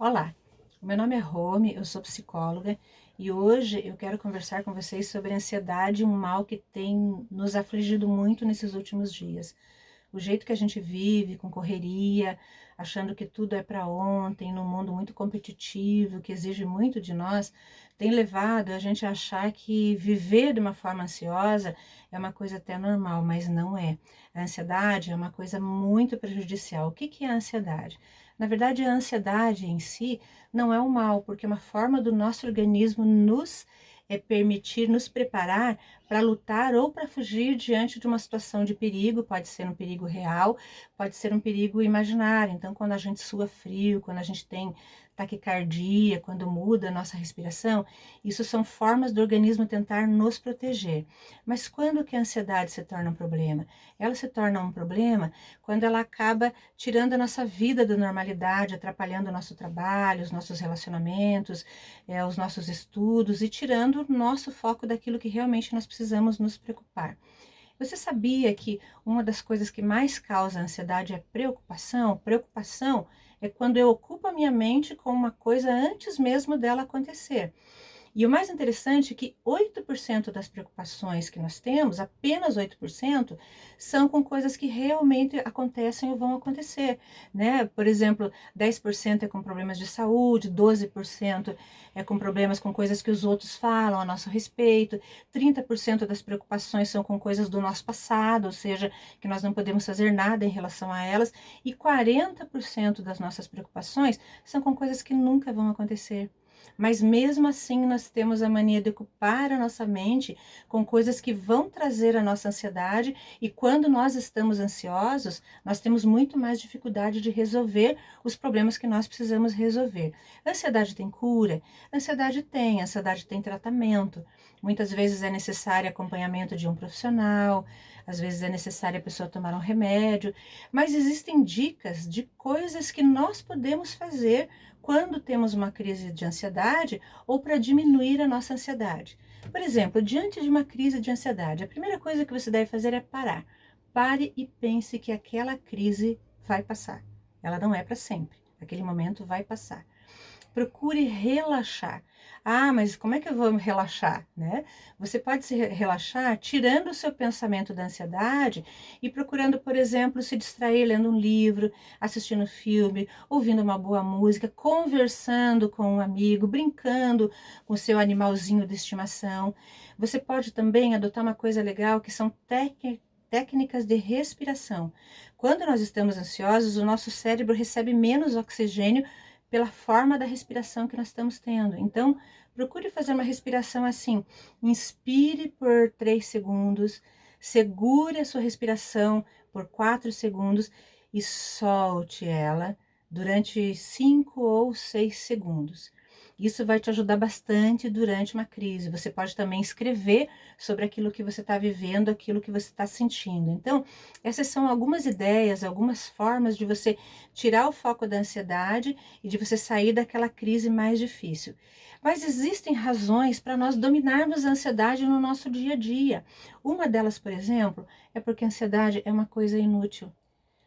Olá, meu nome é Rome, eu sou psicóloga e hoje eu quero conversar com vocês sobre a ansiedade, um mal que tem nos afligido muito nesses últimos dias. O jeito que a gente vive, com correria, achando que tudo é para ontem, num mundo muito competitivo, que exige muito de nós, tem levado a gente a achar que viver de uma forma ansiosa é uma coisa até normal, mas não é. A ansiedade é uma coisa muito prejudicial. O que que é a ansiedade? Na verdade, a ansiedade em si não é um mal, porque é uma forma do nosso organismo nos permitir nos preparar para lutar ou para fugir diante de uma situação de perigo, pode ser um perigo real, pode ser um perigo imaginário. Então, quando a gente sua frio, quando a gente tem taquicardia, quando muda a nossa respiração, isso são formas do organismo tentar nos proteger. Mas quando que a ansiedade se torna um problema? Ela se torna um problema quando ela acaba tirando a nossa vida da normalidade, atrapalhando o nosso trabalho, os nossos relacionamentos, os nossos estudos e tirando o nosso foco daquilo que realmente nós precisamos nos preocupar. Você sabia que uma das coisas que mais causa ansiedade é preocupação? Preocupação é quando eu ocupo a minha mente com uma coisa antes mesmo dela acontecer. E o mais interessante é que 8% das preocupações que nós temos, apenas 8%, são com coisas que realmente acontecem ou vão acontecer, né? Por exemplo, 10% é com problemas de saúde, 12% é com problemas com coisas que os outros falam a nosso respeito, 30% das preocupações são com coisas do nosso passado, ou seja, que nós não podemos fazer nada em relação a elas, e 40% das nossas preocupações são com coisas que nunca vão acontecer. Mas mesmo assim nós temos a mania de ocupar a nossa mente com coisas que vão trazer a nossa ansiedade, e quando nós estamos ansiosos, nós temos muito mais dificuldade de resolver os problemas que nós precisamos resolver. Ansiedade tem cura? Ansiedade tem tratamento. Muitas vezes é necessário acompanhamento de um profissional, às vezes é necessário a pessoa tomar um remédio, mas existem dicas de coisas que nós podemos fazer quando temos uma crise de ansiedade ou para diminuir a nossa ansiedade. Por exemplo, diante de uma crise de ansiedade, a primeira coisa que você deve fazer é parar. Pare e pense que aquela crise vai passar. Ela não é para sempre. Aquele momento vai passar. Procure relaxar. Ah, mas como é que eu vou relaxar, né? Você pode se relaxar tirando o seu pensamento da ansiedade e procurando, por exemplo, se distrair lendo um livro, assistindo filme, ouvindo uma boa música, conversando com um amigo, brincando com o seu animalzinho de estimação. Você pode também adotar uma coisa legal que são técnicas de respiração. Quando nós estamos ansiosos, o nosso cérebro recebe menos oxigênio pela forma da respiração que nós estamos tendo. Então, procure fazer uma respiração assim. Inspire por 3 segundos, segure a sua respiração por 4 segundos e solte ela durante 5 ou 6 segundos. Isso vai te ajudar bastante durante uma crise. Você pode também escrever sobre aquilo que você está vivendo, aquilo que você está sentindo. Então, essas são algumas ideias, algumas formas de você tirar o foco da ansiedade e de você sair daquela crise mais difícil. Mas existem razões para nós dominarmos a ansiedade no nosso dia a dia. Uma delas, por exemplo, é porque a ansiedade é uma coisa inútil.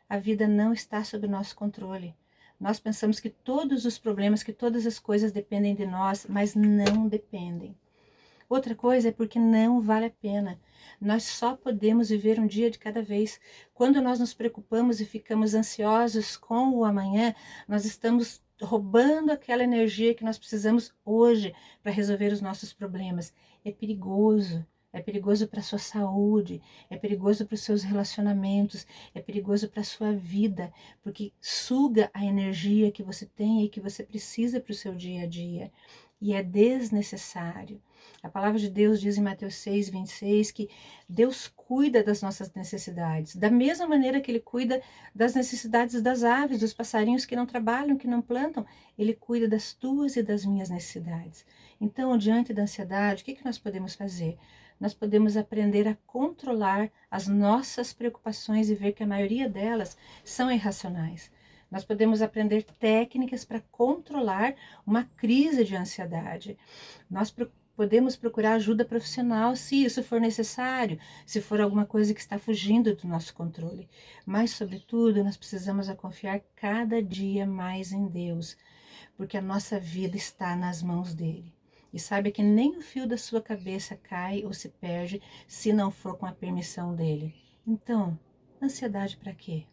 A vida não está sob nosso controle. Nós pensamos que todos os problemas, que todas as coisas dependem de nós, mas não dependem. Outra coisa é porque não vale a pena. Nós só podemos viver um dia de cada vez. Quando nós nos preocupamos e ficamos ansiosos com o amanhã, nós estamos roubando aquela energia que nós precisamos hoje para resolver os nossos problemas. É perigoso. É perigoso para a sua saúde, é perigoso para os seus relacionamentos, é perigoso para a sua vida, porque suga a energia que você tem e que você precisa para o seu dia a dia. E é desnecessário. A palavra de Deus diz em Mateus 6:26 que Deus cuida das nossas necessidades, da mesma maneira que Ele cuida das necessidades das aves, dos passarinhos que não trabalham, que não plantam, Ele cuida das tuas e das minhas necessidades. Então, diante da ansiedade, o que nós podemos fazer? Nós podemos aprender a controlar as nossas preocupações e ver que a maioria delas são irracionais. Nós podemos aprender técnicas para controlar uma crise de ansiedade. Nós podemos procurar ajuda profissional se isso for necessário, se for alguma coisa que está fugindo do nosso controle. Mas, sobretudo, nós precisamos a confiar cada dia mais em Deus. porque a nossa vida está nas mãos dele. E sabe que nem o fio da sua cabeça cai ou se perde se não for com a permissão dele. Então, ansiedade para quê?